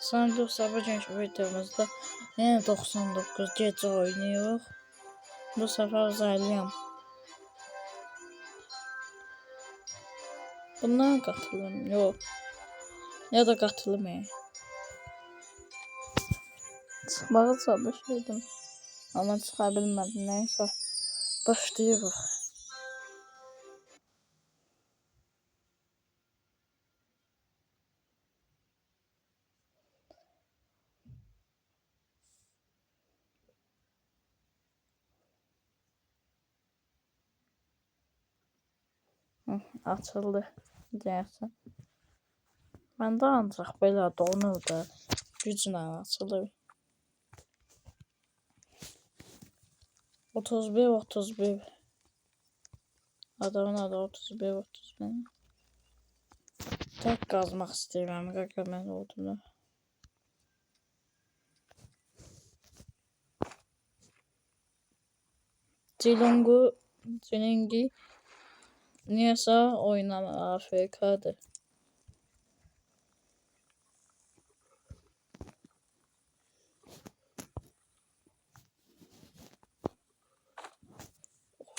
Sana dostlar, bugünkü videomuzda yine 99 gece oynuyor. Bu sefer uzaylıyam. Bundan katılım yok. Ya da katılmayayım. Çıkmağa çalışıyordum. Ama çıkabilmedim. Neyse. Başlayalım. Açıldı. Dersin. Ben de ancak böyle donur da gücüne açılır. 31. Adamın adı 31. Tek kazmak istiyorum. Görmez olduğunu. Cilingi niyeyse oynama AFK'dır.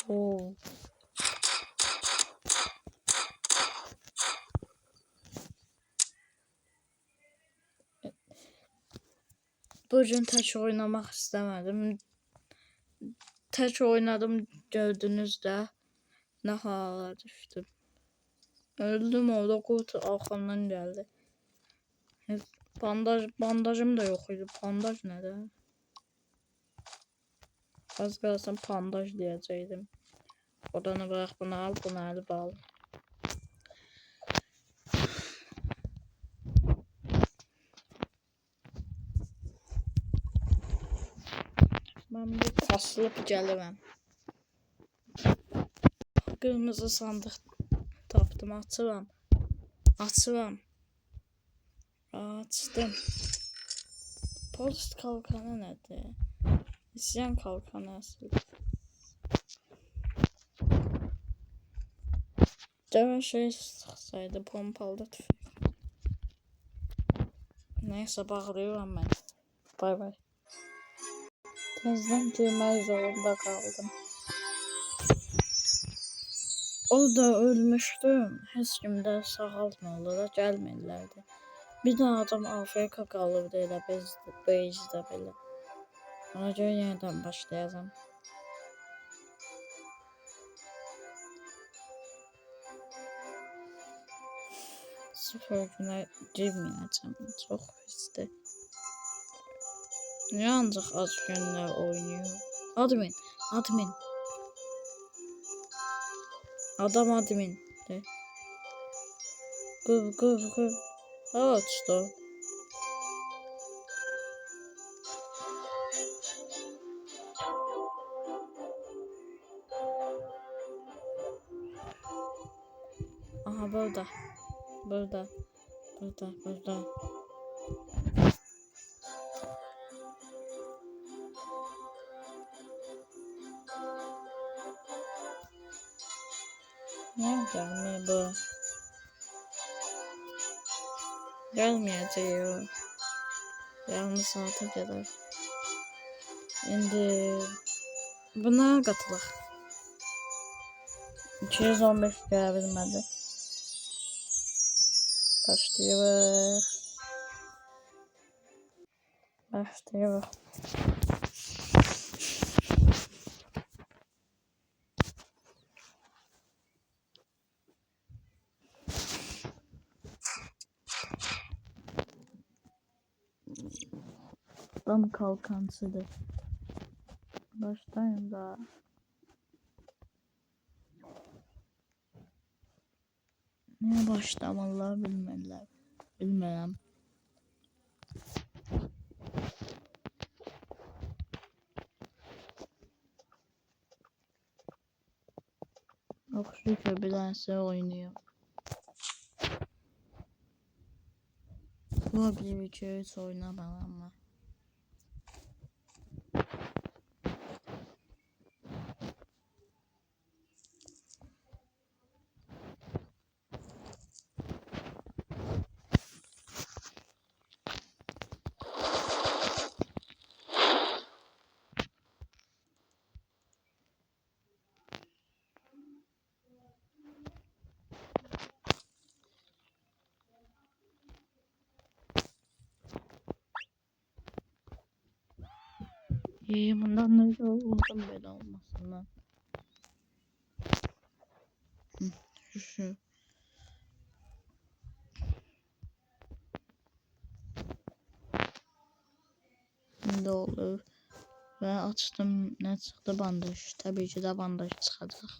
Oo. Bugün tek oynamak istemedim. Tek oynadım, gördünüz de ne hala düştüm. Öldüm, orada kurt arkamdan geldi. Bandajım da yok idi. Bandaj neden? Az kalsın bandaj diyecektim. Odanı bırak, bunu al, bunu alıp al. Ben bir kasılıp gəlirəm. Kırmızı sandık tapdım, açıram. Açtım. Post kalkanı nedir? İsyan kalkanı asıl. Demin şey sıksaydı, pompalı tüfek. Neyse, bağlıyorum ben. Bay bay. Tezden girmək zorunda kaldım. Orada ölmüştüm. Heç kimdə sağaltmırlar, gəlmirlərdi. Bir de adam AFK qalırdı elə bejdə belə. Ona görə yeniden başlayacağım. Sıfır güne girməyəcəm. Çox pisdir. Niyə ancaq az günlər oynuyor? Admin. Adam admindir. Qıv. Açdı. Aha, burada. Niye gelmiyor bu? Gelmeyecek. Yarım saate kadar. Şimdi buna katılır. 215 gelebilmedi. Başlıyor. Tam kalkansıdır. Başlayayım da. Niye başlamalılar bilmem. Yok, şükür bir tanesi oynuyor. Bu bir hiç oynamam ama. Bundan ne oldum böyle olmasın lan. Şu. Şimdi olur. Ve açtım, ne çıktı? Bandaj. Tabii ki de bandaj çıkacak.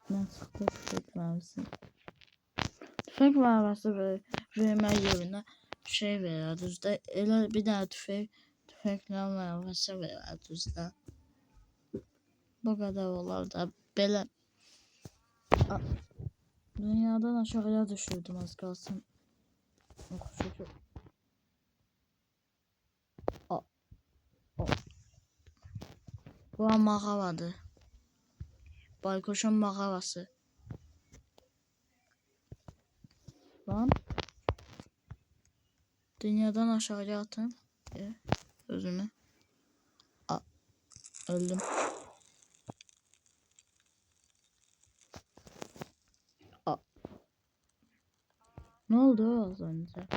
Ne çıktı? Tüfek mermisi. Tüfek mermisi verme yerine şey verir düzde. Elə bir daha tüfeklə mermisi verir düzde. Bu kadar olar da belə. Dünyadan aşağıya düşürdüm az kalsın. Oh şükür. Bu mağaradır. Baykuşun mağarası. Lan. Dünyadan aşağıya atın. Özümü. Öldüm. Ne oldu az önce?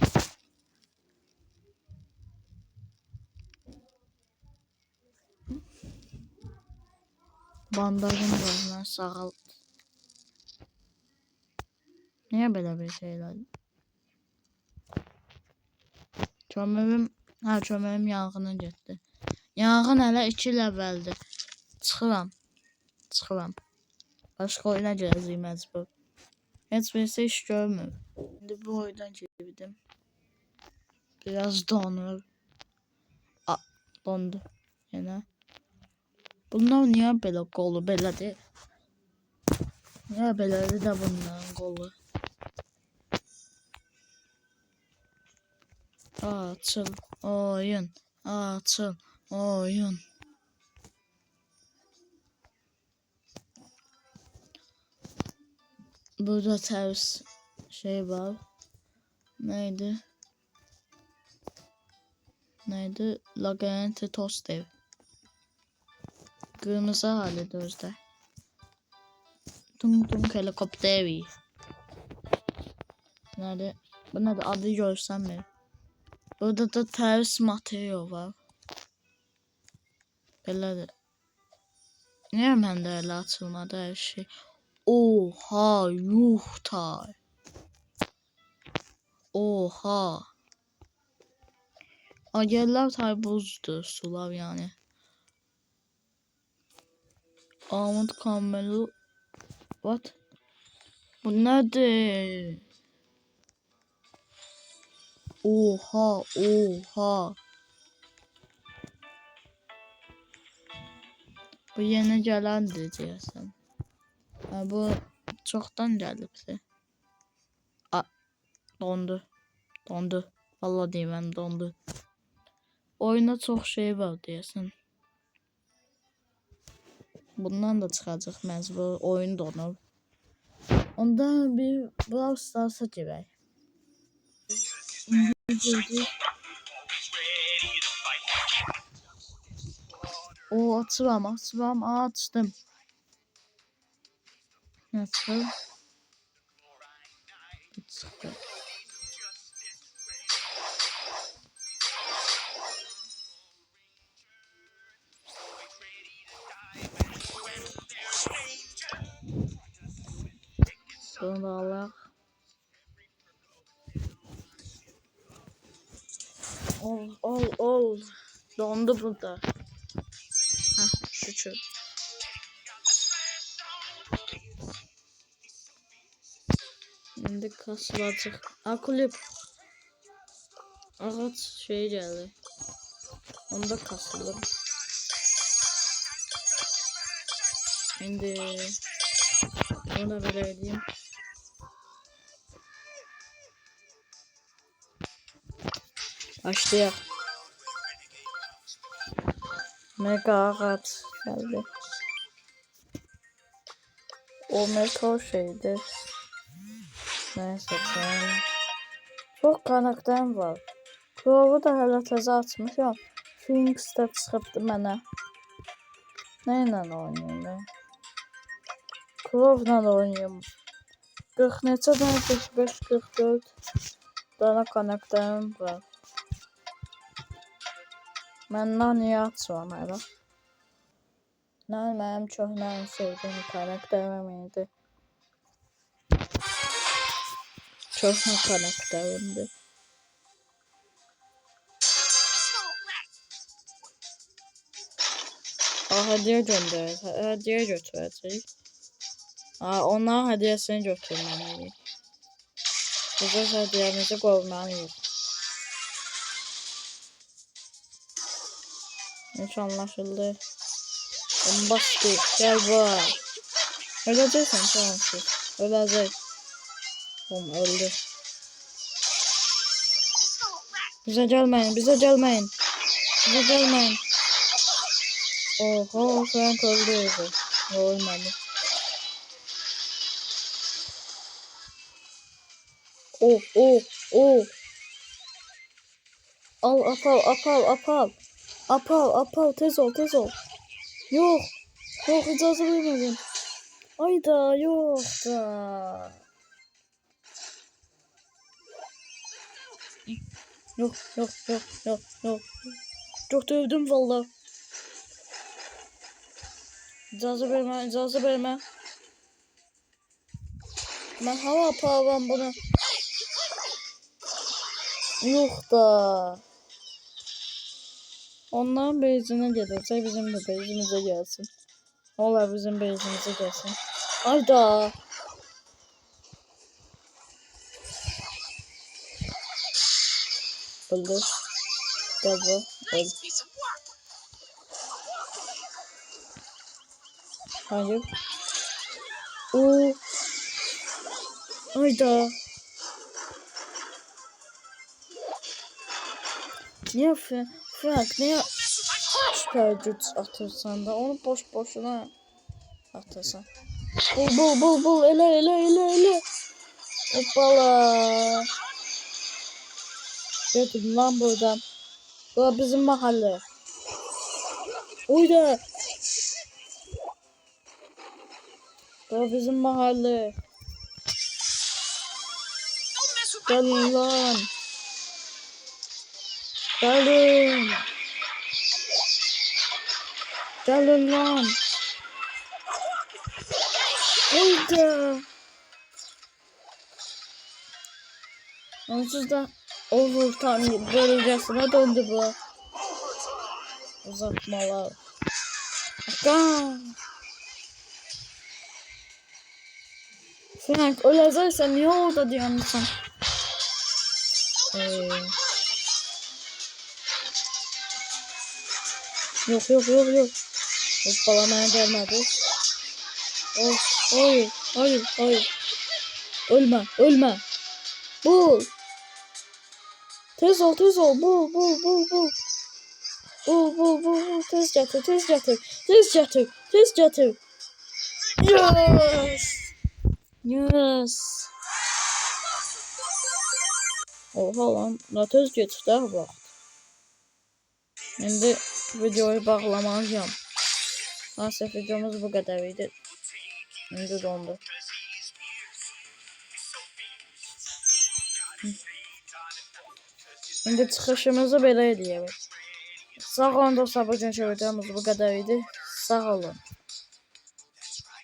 Bandajım var, ben sağal. Niye böyle bir şeyler? Çömevim yanğına getdi. Yanğın hələ 2 il əvvəldir. Çıxıram. Başqa oyuna gələcək məcbur. Heç birisi iş görmür. İndi bu oyundan girdim. Biraz donur. Dondu. Yenə. Bunlar niyə belə qolu belədir? Niyə belədir də bunların qolu? Açıl oyun. Açıl oyun. Burada ters şey var. Neydi? Lagerente Tostev. Kırmızı hali gözde. Tung helikopteri. Nerede? Bu ne de adı görsem mi? Burada da ters materyal var. Böyle niye bende öyle açılmadı her şey? Oha yuhtay. Oha. Ageller tay buzdu sular yani. Ahmet Kamelu. What? Bu nedir? Oha. Bu yeni gelendir diyesem. Bu çoktan gelipti. Dondu. Vallahi diyeyim dondu. Oyunda çok şey var diyesin. Bundan da çıkacak mecbur. Oyun donur. Ondan bir Brawl Stars'a girək. Açıram. Açtım. Nasıl? Çıktı. Bunu da Allah. Ol. Dondu burada. Şükür. Şimdi kasılacak. Kulüp. Ağaç şey geldi. Onda kasıldım. Şimdi bunu da böyle edeyim. Başlayalım. Mega ağaç geldi. O mega şeydi. Neyse sen. Çok karakterim var. Crow'u da hələ təzə açmışam. Phoenix də çıxıbdı mənə. Nə ilə oynayayım ben? Crow'la oynayayım. 40 neçə dənə 45, 44. dana karakterim var. Məndən niyə açmam hələ? Nə mənim çoxdan sevdiyim karakterim idi. Çoxdan karakterimdi. Hediye göndərir. Hediye götürəcək. Onların hediyesini götürməliyik. Biz öz hediyemizi qoymalıyıq. Hiç anlaşıldı. Bombastik, gel var. Öleceksin tamamsız. Ölecek. Öldü. Bize gelmeyin, bize gelmeyin. Bize gelmeyin. Oho, Frank öldü. Ölmedi. Oh. Al apal tez ol. Yok icazı vermedim. Ayda yok da. Yok. Çok dövdüm valla. İcazı verme. Ben hava yapamam bunu. Yok da. Onların beyzine gelirse bizim de beyzimize gelsin. Onlar bizim beyzimize gelsin. Ayda. Öldü. Gel bu. Öldü. Hayır. Ayda. Niye Frank niye süper güç atırsan da onu boşuna atırsan. Bul ele. Hoppala. Götürün lan buradan. Bu bizim mahalle. Uyda. Bu bizim mahalle. Gelin lan. Gelin lan. Uyda. Onsuz da overtime bölgesine döndü bu. Uzatmalar. Frank öleceksen niye orada diyorsun? Yok. Hoppalamaya gelmedi. Hayır. Ölme. Bul. Tez ol. Bul. Tez getir. Yes. Oha lan. Ne tez getir daha bak. Şimdi videoyu bağlamalıyım. Maalesef videomuz bu kadarıydı. Şimdi dondu. Şimdi çıxışımızı belə eləyək. Sağ olun dostlar, bugünkü videomuz bu kadarıydı. Sağ olun.